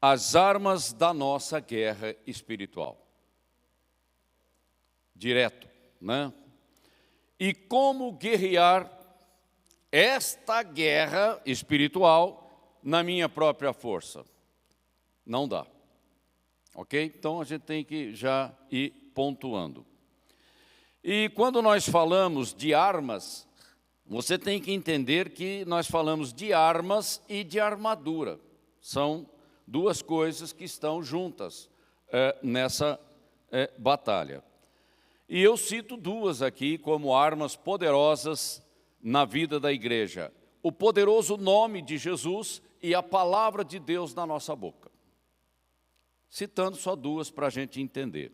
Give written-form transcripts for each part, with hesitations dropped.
as armas da nossa guerra espiritual. Direto, né? E como guerrear esta guerra espiritual na minha própria força? Não dá. Ok? Então a gente tem que já ir pontuando. E quando nós falamos de armas, você tem que entender que nós falamos de armas e de armadura. São duas coisas que estão juntas nessa batalha. E eu cito duas aqui como armas poderosas na vida da igreja. O poderoso nome de Jesus e a palavra de Deus na nossa boca. Citando só duas para a gente entender.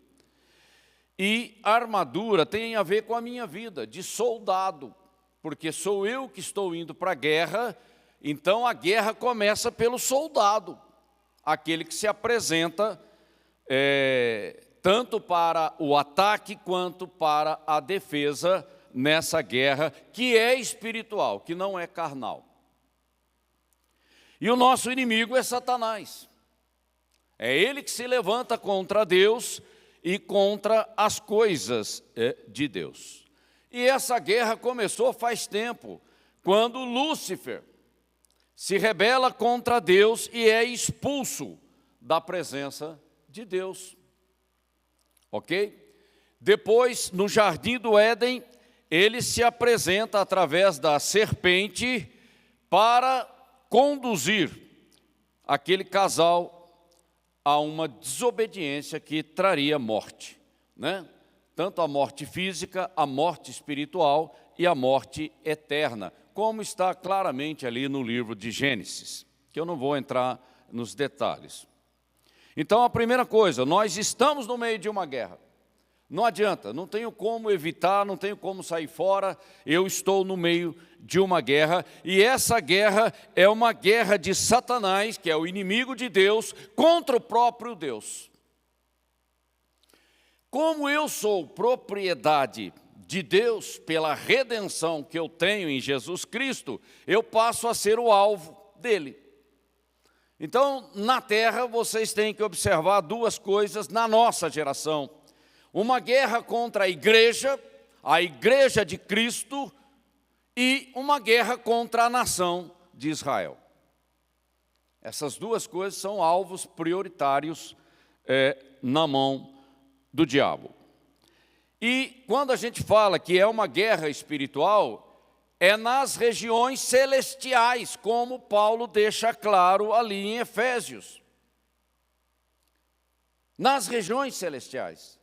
E a armadura tem a ver com a minha vida, de soldado. Porque sou eu que estou indo para a guerra, então a guerra começa pelo soldado. Aquele que se apresenta tanto para o ataque quanto para a defesa nessa guerra, que é espiritual, que não é carnal. E o nosso inimigo é Satanás. É ele que se levanta contra Deus e contra as coisas de Deus. E essa guerra começou faz tempo, quando Lúcifer se rebela contra Deus e é expulso da presença de Deus. Ok? Depois, no jardim do Éden, ele se apresenta através da serpente para conduzir aquele casal a uma desobediência que traria morte, né? Tanto a morte física, a morte espiritual e a morte eterna, como está claramente ali no livro de Gênesis, que eu não vou entrar nos detalhes. Então, a primeira coisa, nós estamos no meio de uma guerra. Não adianta, não tenho como evitar, não tenho como sair fora, eu estou no meio de uma guerra, e essa guerra é uma guerra de Satanás, que é o inimigo de Deus, contra o próprio Deus. Como eu sou propriedade de Deus pela redenção que eu tenho em Jesus Cristo, eu passo a ser o alvo dele. Então, na terra, vocês têm que observar duas coisas na nossa geração. Uma guerra contra a igreja de Cristo, e uma guerra contra a nação de Israel. Essas duas coisas são alvos prioritários na mão do diabo. E quando a gente fala que é uma guerra espiritual, é nas regiões celestiais, como Paulo deixa claro ali em Efésios. Nas regiões celestiais,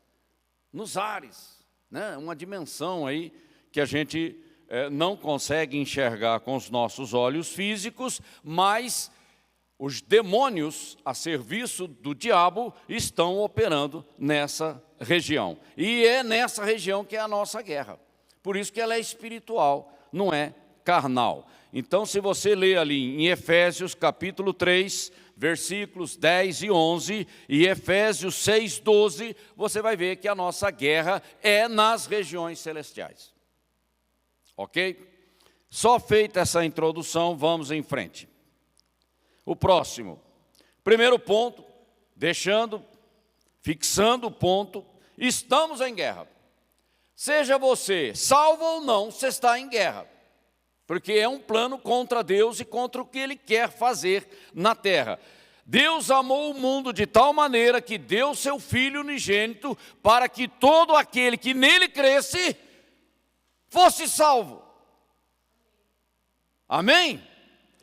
nos ares, né? Uma dimensão aí que a gente não consegue enxergar com os nossos olhos físicos, mas os demônios a serviço do diabo estão operando nessa região. E é nessa região que é a nossa guerra. Por isso que ela é espiritual, não é carnal. Então, se você ler ali em Efésios capítulo 3, versículos 10 e 11, e Efésios 6, 12, você vai ver que a nossa guerra é nas regiões celestiais. Ok? Só feita essa introdução, vamos em frente. O próximo, primeiro ponto, fixando o ponto, estamos em guerra. Seja você salvo ou não, você está em guerra. Porque é um plano contra Deus e contra o que Ele quer fazer na terra. Deus amou o mundo de tal maneira que deu seu Filho unigênito para que todo aquele que nele cresce fosse salvo. Amém?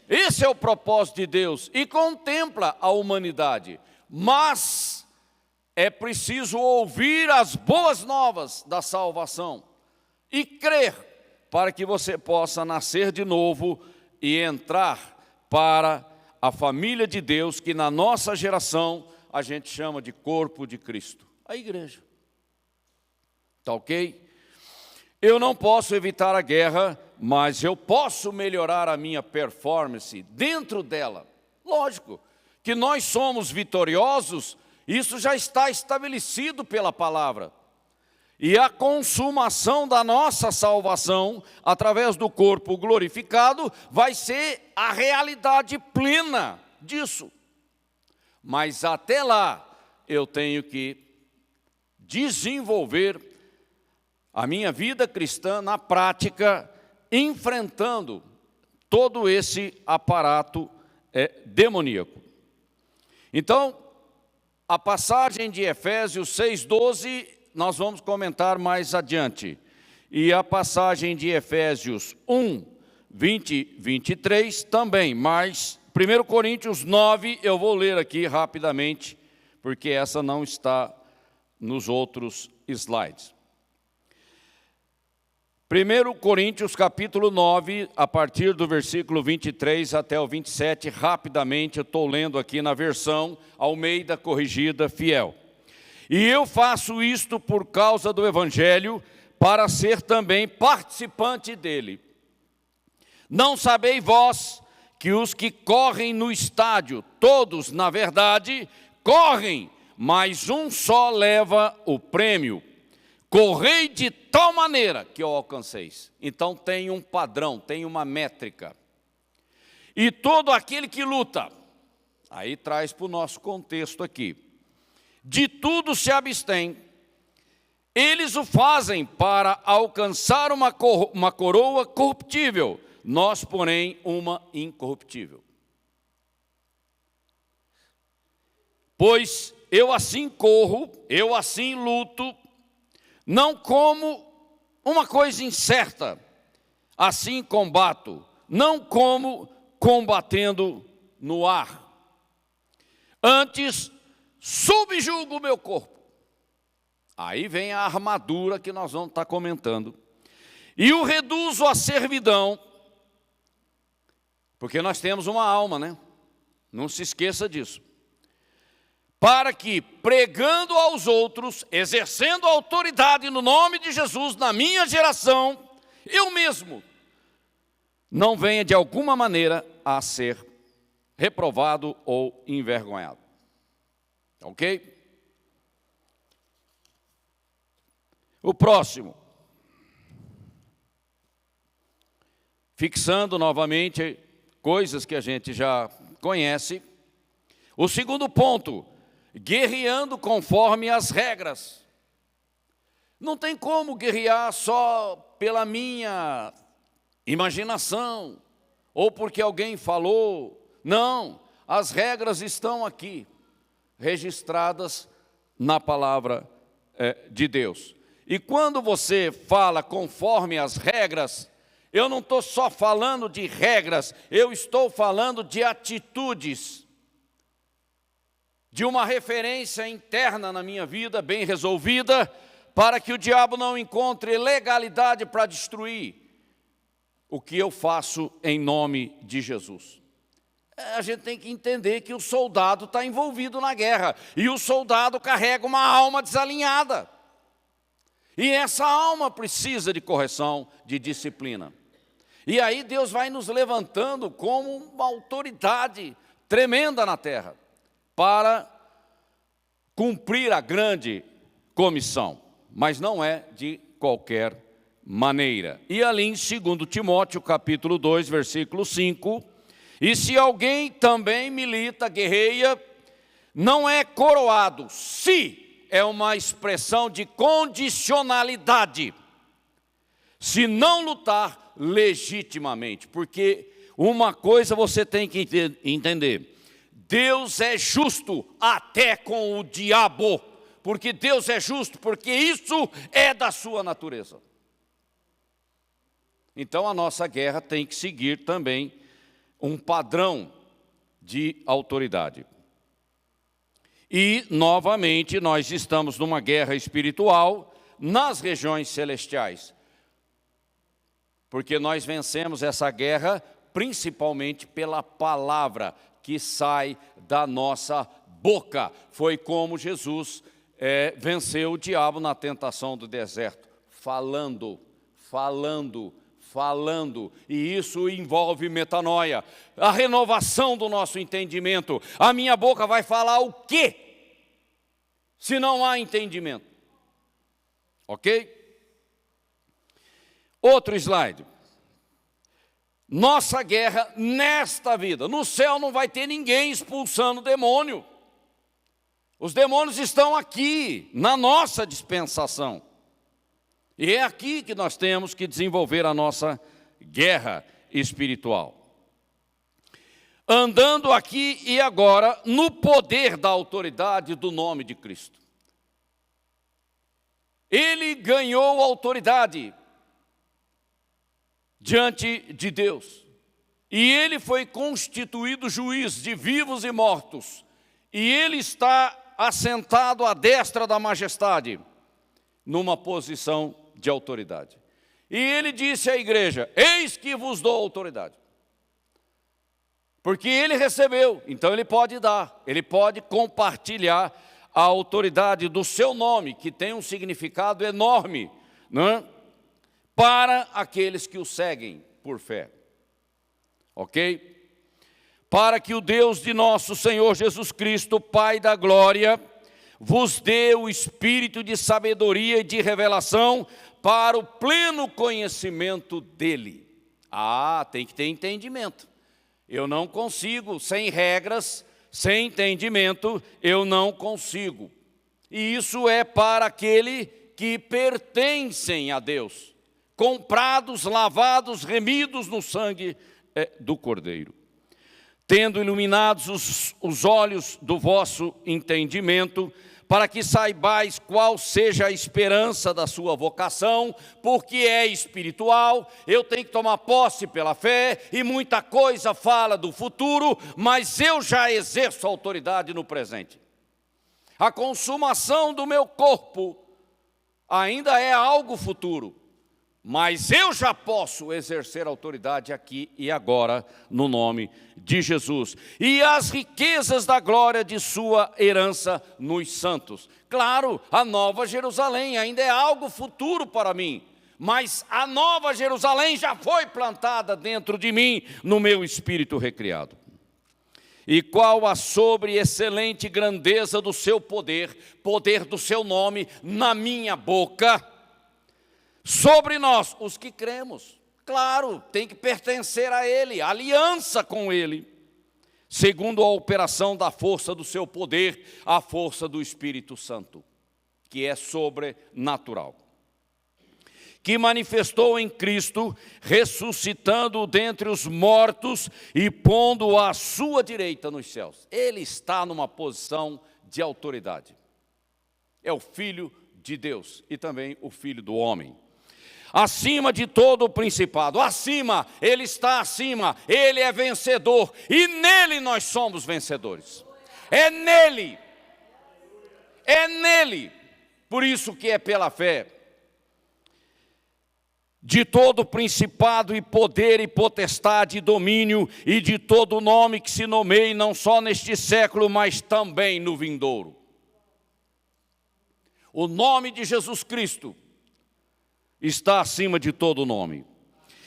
Esse é o propósito de Deus e contempla a humanidade. Mas é preciso ouvir as boas novas da salvação e crer para que você possa nascer de novo e entrar para a família de Deus, que na nossa geração a gente chama de corpo de Cristo, a igreja. Tá ok? Eu não posso evitar a guerra, mas eu posso melhorar a minha performance dentro dela. Lógico que nós somos vitoriosos, isso já está estabelecido pela palavra. E a consumação da nossa salvação, através do corpo glorificado, vai ser a realidade plena disso. Mas até lá eu tenho que desenvolver a minha vida cristã na prática, enfrentando todo esse aparato demoníaco. Então, a passagem de Efésios 6:12, nós vamos comentar mais adiante. E a passagem de Efésios 1:20, 23 também, mas 1 Coríntios 9, eu vou ler aqui rapidamente, porque essa não está nos outros slides. 1 Coríntios capítulo 9, a partir do versículo 23 até o 27, rapidamente, eu estou lendo aqui na versão Almeida Corrigida Fiel. E eu faço isto por causa do Evangelho, para ser também participante dele. Não sabeis vós que os que correm no estádio, todos, na verdade, correm, mas um só leva o prêmio. Correi de tal maneira que o alcanceis. Então tem um padrão, tem uma métrica. E todo aquele que luta, aí traz para o nosso contexto aqui, de tudo se abstém. Eles o fazem para alcançar uma coroa corruptível, nós, porém, uma incorruptível. Pois eu assim corro, eu assim luto, não como uma coisa incerta, assim combato, não como combatendo no ar. Antes, subjugo o meu corpo. Aí vem a armadura que nós vamos estar comentando. E o reduzo à servidão, porque nós temos uma alma, né? Não se esqueça disso. Para que, pregando aos outros, exercendo autoridade no nome de Jesus, na minha geração, eu mesmo não venha de alguma maneira a ser reprovado ou envergonhado. Ok? O próximo. Fixando novamente coisas que a gente já conhece. O segundo ponto, guerreando conforme as regras. Não tem como guerrear só pela minha imaginação, ou porque alguém falou. Não, as regras estão aqui, registradas na palavra de Deus. E quando você fala conforme as regras, eu não estou só falando de regras, eu estou falando de atitudes, de uma referência interna na minha vida, bem resolvida, para que o diabo não encontre legalidade para destruir o que eu faço em nome de Jesus. A gente tem que entender que o soldado está envolvido na guerra, e o soldado carrega uma alma desalinhada. E essa alma precisa de correção, de disciplina. E aí Deus vai nos levantando como uma autoridade tremenda na terra, para cumprir a grande comissão, mas não é de qualquer maneira. E ali em 2 Timóteo, capítulo 2, versículo 5, e se alguém também milita, guerreia, não é coroado, se é uma expressão de condicionalidade, se não lutar legitimamente, porque uma coisa você tem que entender, Deus é justo até com o diabo, porque Deus é justo, porque isso é da sua natureza. Então a nossa guerra tem que seguir também um padrão de autoridade. E, novamente, nós estamos numa guerra espiritual nas regiões celestiais. Porque nós vencemos essa guerra principalmente pela palavra que sai da nossa boca. Foi como Jesus venceu o diabo na tentação do deserto. Falando. E isso envolve metanoia. A renovação do nosso entendimento. A minha boca vai falar o quê? Se não há entendimento. Ok? Outro slide. Nossa guerra nesta vida. No céu não vai ter ninguém expulsando demônio. Os demônios estão aqui, na nossa dispensação. E é aqui que nós temos que desenvolver a nossa guerra espiritual. Andando aqui e agora no poder da autoridade do nome de Cristo. Ele ganhou autoridade diante de Deus. E ele foi constituído juiz de vivos e mortos. E ele está assentado à destra da majestade, numa posição de autoridade. E ele disse à igreja: eis que vos dou autoridade. Porque ele recebeu, então ele pode dar, ele pode compartilhar a autoridade do seu nome, que tem um significado enorme, não é? Para aqueles que o seguem por fé. Ok? Para que o Deus de nosso Senhor Jesus Cristo, Pai da glória, vos dê o espírito de sabedoria e de revelação para o pleno conhecimento dele. Tem que ter entendimento. Eu não consigo, sem regras, sem entendimento, eu não consigo. E isso é para aquele que pertencem a Deus, comprados, lavados, remidos no sangue do Cordeiro. Tendo iluminados os olhos do vosso entendimento, para que saibais qual seja a esperança da sua vocação, porque é espiritual, eu tenho que tomar posse pela fé, e muita coisa fala do futuro, mas eu já exerço autoridade no presente. A consumação do meu corpo ainda é algo futuro, mas eu já posso exercer autoridade aqui e agora, no nome de Jesus. E as riquezas da glória de sua herança nos santos. Claro, a Nova Jerusalém ainda é algo futuro para mim, mas a Nova Jerusalém já foi plantada dentro de mim, no meu espírito recriado. E qual a sobre-excelente grandeza do seu poder, poder do seu nome na minha boca, sobre nós, os que cremos. Claro, tem que pertencer a Ele, aliança com Ele, segundo a operação da força do seu poder, a força do Espírito Santo, que é sobrenatural, que manifestou em Cristo, ressuscitando-o dentre os mortos e pondo-o à sua direita nos céus. Ele está numa posição de autoridade. É o Filho de Deus e também o Filho do homem. Acima de todo o principado, acima, Ele está acima, Ele é vencedor, e nele nós somos vencedores. É nele, por isso que é pela fé. De todo principado e poder e potestade e domínio, e de todo nome que se nomeie, não só neste século, mas também no vindouro. O nome de Jesus Cristo está acima de todo nome.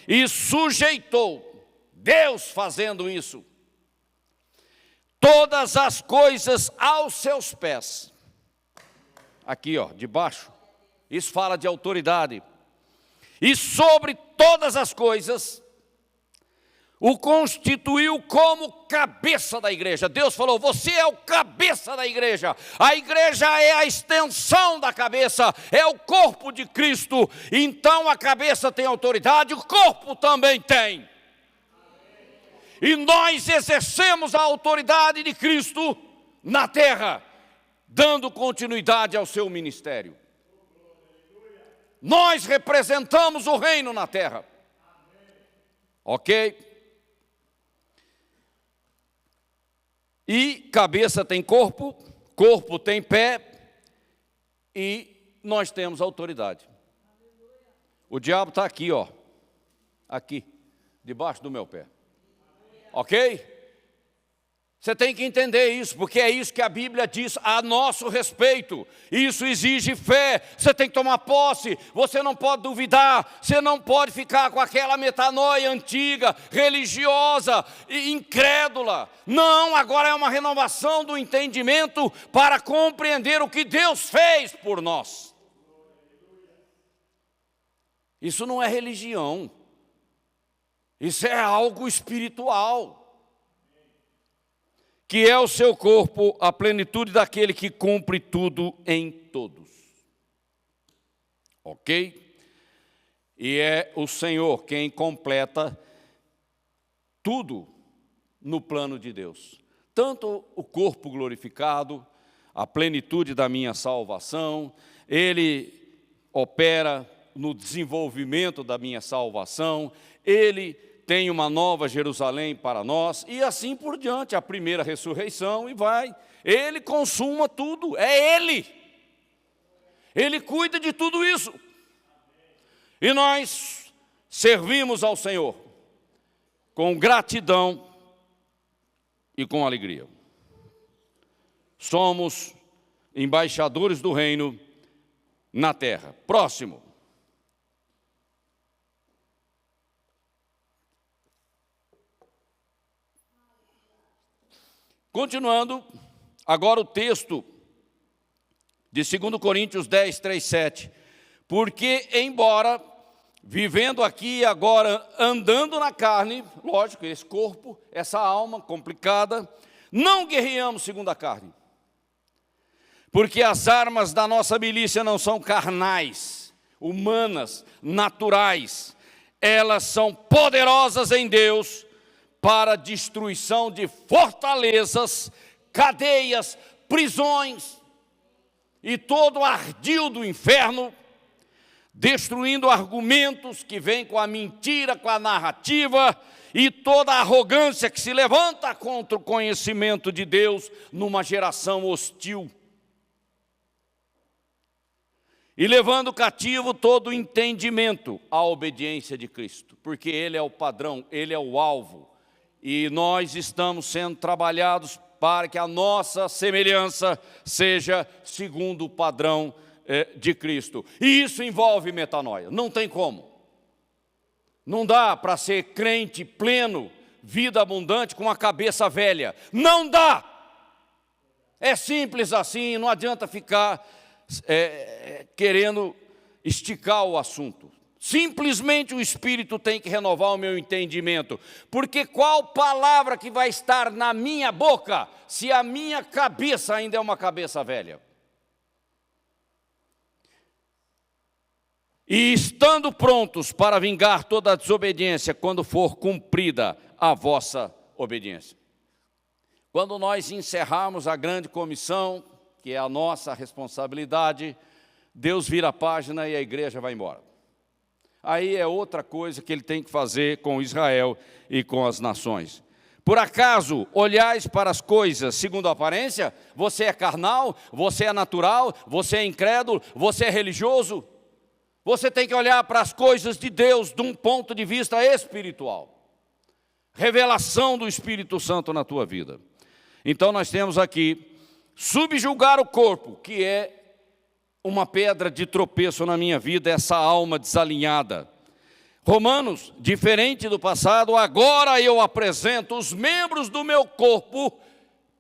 E sujeitou, Deus fazendo isso, todas as coisas aos seus pés. Aqui, ó, debaixo. Isso fala de autoridade. E sobre todas as coisas, o constituiu como cabeça da igreja. Deus falou: você é o cabeça da igreja. A igreja é a extensão da cabeça, é o corpo de Cristo. Então a cabeça tem autoridade, o corpo também tem. E nós exercemos a autoridade de Cristo na terra, dando continuidade ao seu ministério. Nós representamos o reino na terra. Ok? E cabeça tem corpo, corpo tem pé, e nós temos autoridade. O diabo está aqui, ó. Aqui, debaixo do meu pé. Ok? Você tem que entender isso, porque é isso que a Bíblia diz a nosso respeito. Isso exige fé, você tem que tomar posse, você não pode duvidar, você não pode ficar com aquela metanoia antiga, religiosa e incrédula. Não, agora é uma renovação do entendimento para compreender o que Deus fez por nós. Isso não é religião, isso é algo espiritual. que é o seu corpo, a plenitude daquele que cumpre tudo em todos. Ok? E é o Senhor quem completa tudo no plano de Deus. Tanto o corpo glorificado, a plenitude da minha salvação, Ele opera no desenvolvimento da minha salvação, Ele tem uma nova Jerusalém para nós, e assim por diante, a primeira ressurreição, e vai. Ele consuma tudo, é Ele. Ele cuida de tudo isso. E nós servimos ao Senhor com gratidão e com alegria. Somos embaixadores do reino na terra. Próximo. Continuando, agora o texto de 2 Coríntios 10, 3, 7. Porque, embora vivendo aqui e agora, andando na carne, lógico, esse corpo, essa alma complicada, não guerreamos segundo a carne. Porque as armas da nossa milícia não são carnais, humanas, naturais. Elas são poderosas em Deus para a destruição de fortalezas, cadeias, prisões e todo o ardil do inferno, destruindo argumentos que vêm com a mentira, com a narrativa e toda a arrogância que se levanta contra o conhecimento de Deus numa geração hostil. E levando cativo todo o entendimento à obediência de Cristo, porque Ele é o padrão, Ele é o alvo. E nós estamos sendo trabalhados para que a nossa semelhança seja segundo o padrão de Cristo. E isso envolve metanoia, não tem como. Não dá para ser crente pleno, vida abundante com a cabeça velha. Não dá! É simples assim, não adianta ficar querendo esticar o assunto. Simplesmente o Espírito tem que renovar o meu entendimento. Porque qual palavra que vai estar na minha boca se a minha cabeça ainda é uma cabeça velha? E estando prontos para vingar toda a desobediência quando for cumprida a vossa obediência. Quando nós encerrarmos a grande comissão, que é a nossa responsabilidade, Deus vira a página e a igreja vai embora. Aí é outra coisa que Ele tem que fazer com Israel e com as nações. Por acaso olhais para as coisas segundo a aparência? Você é carnal? Você é natural? Você é incrédulo? Você é religioso? Você tem que olhar para as coisas de Deus de um ponto de vista espiritual. Revelação do Espírito Santo na tua vida. Então nós temos aqui, subjugar o corpo, que é uma pedra de tropeço na minha vida, essa alma desalinhada. Romanos, diferente do passado, agora eu apresento os membros do meu corpo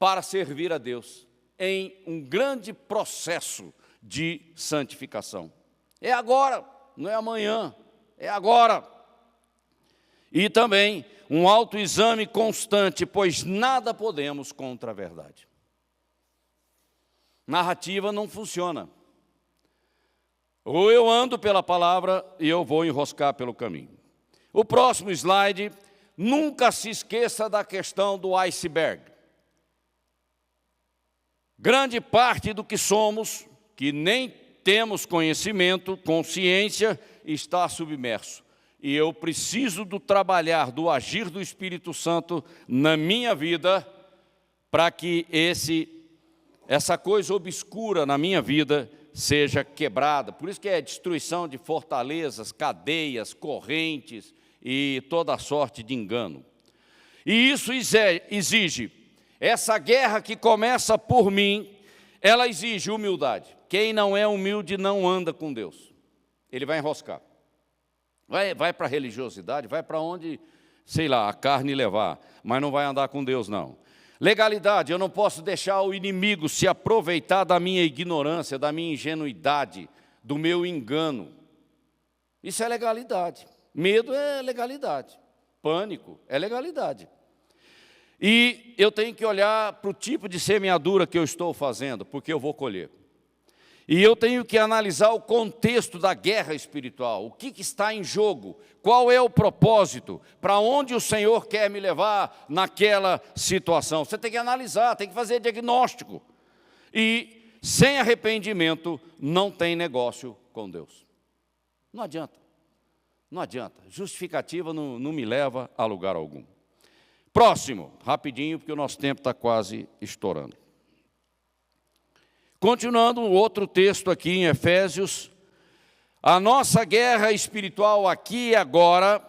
para servir a Deus, em um grande processo de santificação. É agora, não é amanhã, é agora. E também um autoexame constante, pois nada podemos contra a verdade. Narrativa não funciona. Ou eu ando pela palavra e eu vou enroscar pelo caminho. O próximo slide, nunca se esqueça da questão do iceberg. Grande parte do que somos, que nem temos conhecimento, consciência, está submerso. E eu preciso do trabalhar, do agir do Espírito Santo na minha vida, para que essa coisa obscura na minha vida seja quebrada. Por isso que é destruição de fortalezas, cadeias, correntes e toda sorte de engano. E isso exige, essa guerra que começa por mim, ela exige humildade. Quem não é humilde não anda com Deus. Ele vai enroscar. Vai para a religiosidade, vai para onde, sei lá, a carne levar, mas não vai andar com Deus, não. Legalidade, eu não posso deixar o inimigo se aproveitar da minha ignorância, da minha ingenuidade, do meu engano. Isso é legalidade. Medo é legalidade. Pânico é legalidade. E eu tenho que olhar para o tipo de semeadura que eu estou fazendo, porque eu vou colher. E eu tenho que analisar o contexto da guerra espiritual, o que está em jogo, qual é o propósito, para onde o Senhor quer me levar naquela situação. Você tem que analisar, tem que fazer diagnóstico. E sem arrependimento não tem negócio com Deus. Não adianta, não adianta. Justificativa não me leva a lugar algum. Próximo, rapidinho, porque o nosso tempo está quase estourando. Continuando um outro texto aqui em Efésios, a nossa guerra espiritual aqui e agora,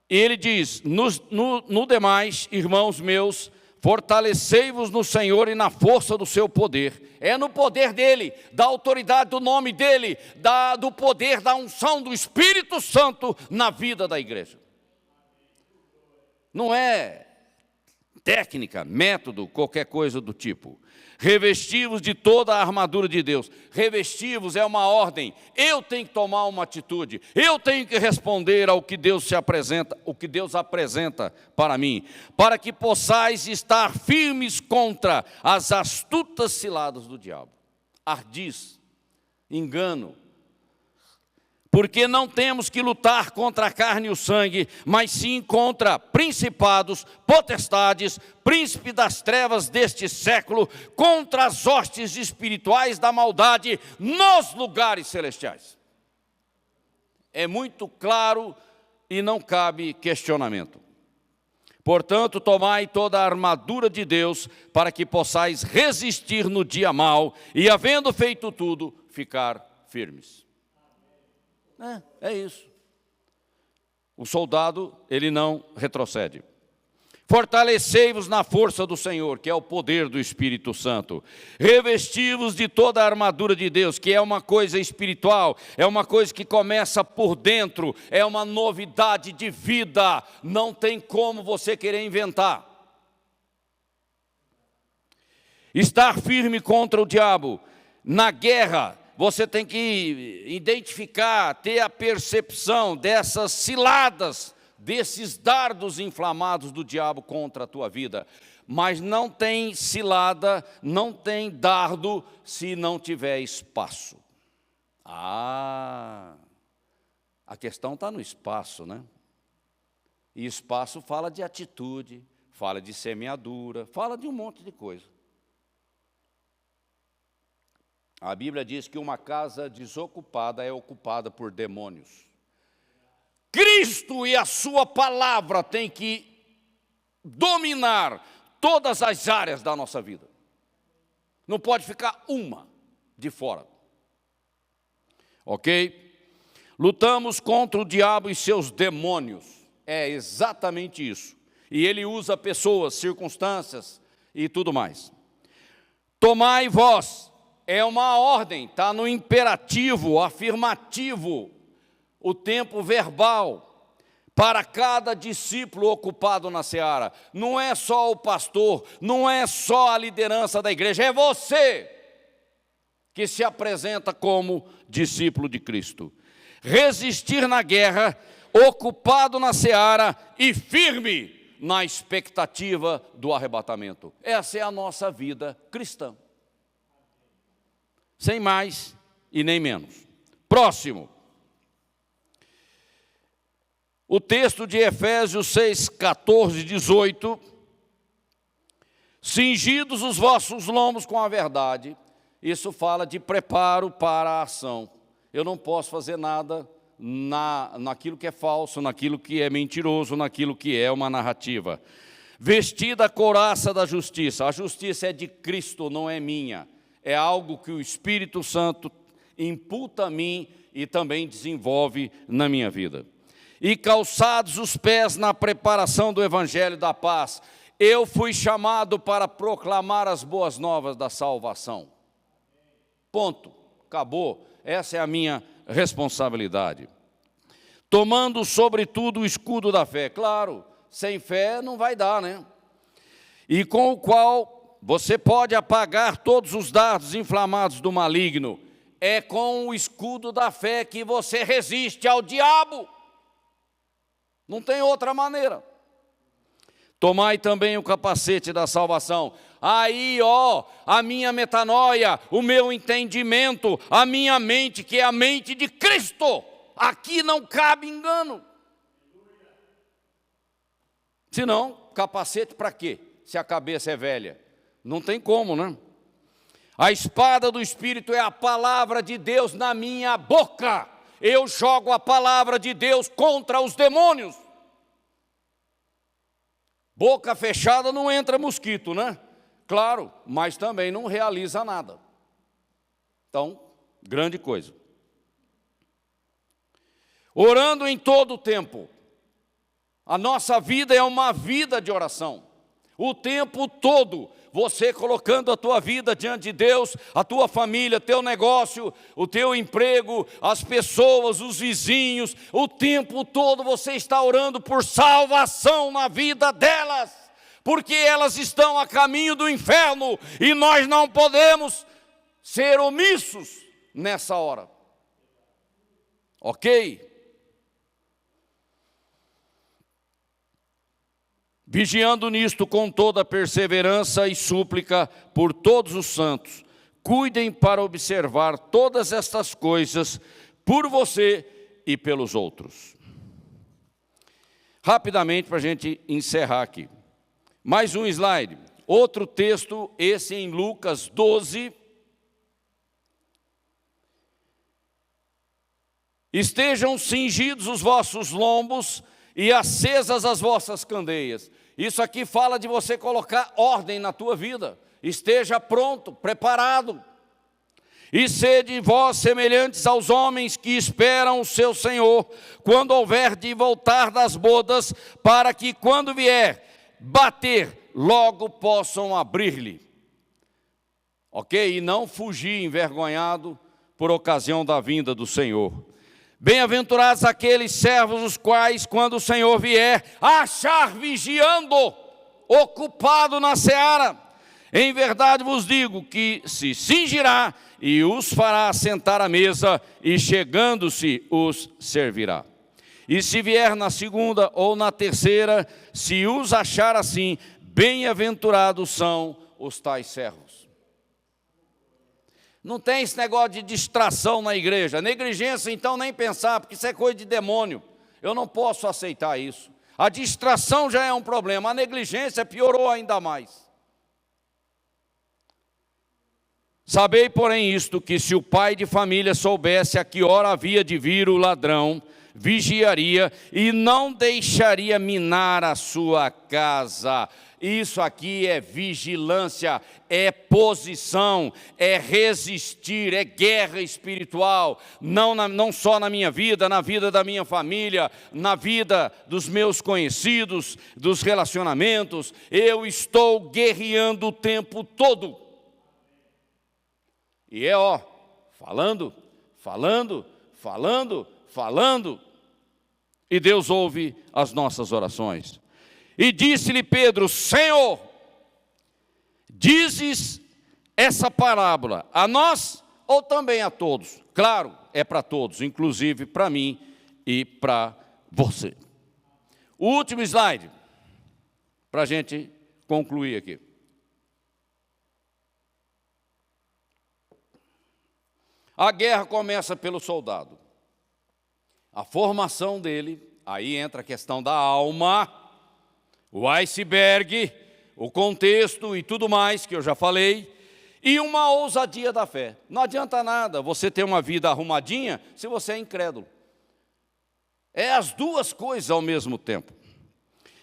ele diz, no demais, irmãos meus, fortalecei-vos no Senhor e na força do seu poder. É no poder dele, da autoridade do nome dele, do poder da unção do Espírito Santo na vida da igreja. Não é técnica, método, qualquer coisa do tipo. Revestivos de toda a armadura de Deus. Revestivos é uma ordem. Eu tenho que tomar uma atitude. Eu tenho que responder ao que Deus se apresenta, o que Deus apresenta para mim, para que possais estar firmes contra as astutas ciladas do diabo. Ardis, engano. Porque não temos que lutar contra a carne e o sangue, mas sim contra principados, potestades, príncipe das trevas deste século, contra as hostes espirituais da maldade nos lugares celestiais. É muito claro e não cabe questionamento. Portanto, tomai toda a armadura de Deus, para que possais resistir no dia mau, e havendo feito tudo, ficar firmes. É isso. O soldado, ele não retrocede. Fortalecei-vos na força do Senhor, que é o poder do Espírito Santo. Revesti-vos de toda a armadura de Deus, que é uma coisa espiritual, é uma coisa que começa por dentro, é uma novidade de vida, não tem como você querer inventar. Estar firme contra o diabo. Na guerra, você tem que identificar, ter a percepção dessas ciladas, desses dardos inflamados do diabo contra a tua vida. Mas não tem cilada, não tem dardo, se não tiver espaço. A questão está no espaço, né? E espaço fala de atitude, fala de semeadura, fala de um monte de coisa. A Bíblia diz que uma casa desocupada é ocupada por demônios. Cristo e a sua palavra têm que dominar todas as áreas da nossa vida. Não pode ficar uma de fora. Ok? Lutamos contra o diabo e seus demônios. É exatamente isso. E ele usa pessoas, circunstâncias e tudo mais. Tomai vós. É uma ordem, está no imperativo, afirmativo, o tempo verbal, para cada discípulo ocupado na seara. Não é só o pastor, não é só a liderança da igreja, é você que se apresenta como discípulo de Cristo. Resistir na guerra, ocupado na seara e firme na expectativa do arrebatamento. Essa é a nossa vida cristã. Sem mais e nem menos. Próximo. O texto de Efésios 6, 14 e 18. Cingidos os vossos lombos com a verdade. Isso fala de preparo para a ação. Eu não posso fazer nada naquilo que é falso, naquilo que é mentiroso, naquilo que é uma narrativa. Vestida a couraça da justiça. A justiça é de Cristo, não é minha. É algo que o Espírito Santo imputa a mim e também desenvolve na minha vida. E calçados os pés na preparação do Evangelho da paz. Eu fui chamado para proclamar as boas novas da salvação. Ponto. Acabou. Essa é a minha responsabilidade. Tomando sobretudo o escudo da fé. Claro, sem fé não vai dar, né? E com o qual você pode apagar todos os dardos inflamados do maligno. É com o escudo da fé que você resiste ao diabo. Não tem outra maneira. Tomai também o capacete da salvação. Aí, ó, a minha metanoia, o meu entendimento, a minha mente, que é a mente de Cristo. Aqui não cabe engano. Se não, capacete para quê? Se a cabeça é velha. Não tem como, né? A espada do Espírito é a palavra de Deus na minha boca. Eu jogo a palavra de Deus contra os demônios. Boca fechada não entra mosquito, né? Claro, mas também não realiza nada. Então, grande coisa. Orando em todo o tempo. A nossa vida é uma vida de oração. O tempo todo, você colocando a tua vida diante de Deus, a tua família, teu negócio, o teu emprego, as pessoas, os vizinhos, o tempo todo você está orando por salvação na vida delas, porque elas estão a caminho do inferno e nós não podemos ser omissos nessa hora. Ok? Vigiando nisto com toda perseverança e súplica por todos os santos, cuidem para observar todas estas coisas por você e pelos outros. Rapidamente para a gente encerrar aqui. Mais um slide. Outro texto, esse em Lucas 12. Estejam cingidos os vossos lombos e acesas as vossas candeias. Isso aqui fala de você colocar ordem na tua vida. Esteja pronto, preparado. E sede vós semelhantes aos homens que esperam o seu Senhor, quando houver de voltar das bodas, para que quando vier bater, logo possam abrir-lhe. Ok? E não fugir envergonhado por ocasião da vinda do Senhor. Bem-aventurados aqueles servos os quais, quando o Senhor vier, achar vigiando, ocupado na seara. Em verdade vos digo que se cingirá e os fará sentar à mesa, e chegando-se os servirá. E se vier na segunda ou na terceira, se os achar assim, bem-aventurados são os tais servos. Não tem esse negócio de distração na igreja. Negligência, então, nem pensar, porque isso é coisa de demônio. Eu não posso aceitar isso. A distração já é um problema, a negligência piorou ainda mais. Sabei, porém, isto, que se o pai de família soubesse a que hora havia de vir o ladrão, vigiaria e não deixaria minar a sua casa. Isso aqui é vigilância, é posição, é resistir, é guerra espiritual, não só na minha vida, na vida da minha família, na vida dos meus conhecidos, dos relacionamentos. Eu estou guerreando o tempo todo. E é falando. E Deus ouve as nossas orações. E disse-lhe Pedro: Senhor, dizes essa parábola a nós ou também a todos? Claro, é para todos, inclusive para mim e para você. O último slide, para a gente concluir aqui. A guerra começa pelo soldado. A formação dele, aí entra a questão da alma, o iceberg, o contexto e tudo mais que eu já falei, e uma ousadia da fé. Não adianta nada você ter uma vida arrumadinha se você é incrédulo. É as duas coisas ao mesmo tempo.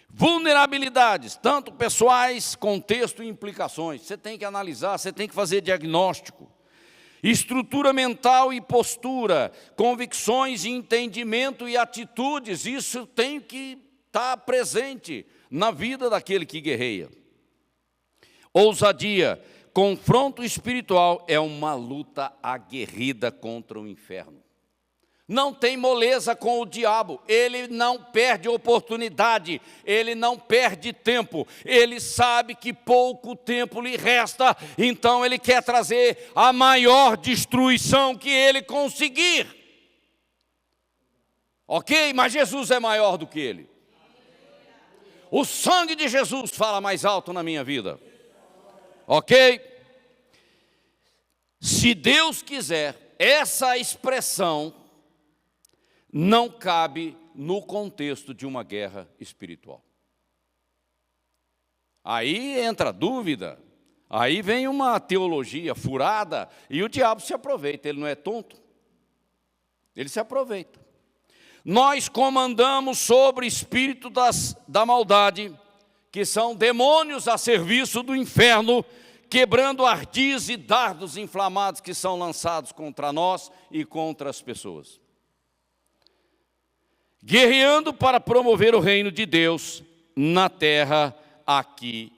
Vulnerabilidades, tanto pessoais, contexto e implicações. Você tem que analisar, você tem que fazer diagnóstico. Estrutura mental e postura, convicções e entendimento e atitudes, isso tem que estar presente na vida daquele que guerreia. Ousadia, confronto espiritual é uma luta aguerrida contra o inferno. Não tem moleza com o diabo, ele não perde oportunidade, ele não perde tempo, ele sabe que pouco tempo lhe resta, então ele quer trazer a maior destruição que ele conseguir. Ok? Mas Jesus é maior do que ele. O sangue de Jesus fala mais alto na minha vida. Ok? Se Deus quiser, essa expressão não cabe no contexto de uma guerra espiritual. Aí entra a dúvida, aí vem uma teologia furada e o diabo se aproveita, ele não é tonto, ele se aproveita. Nós comandamos sobre o espírito da maldade, que são demônios a serviço do inferno, quebrando ardis e dardos inflamados que são lançados contra nós e contra as pessoas. Guerreando para promover o reino de Deus na terra, aqui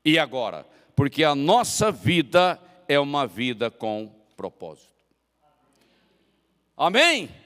e agora. Porque a nossa vida é uma vida com propósito. Amém?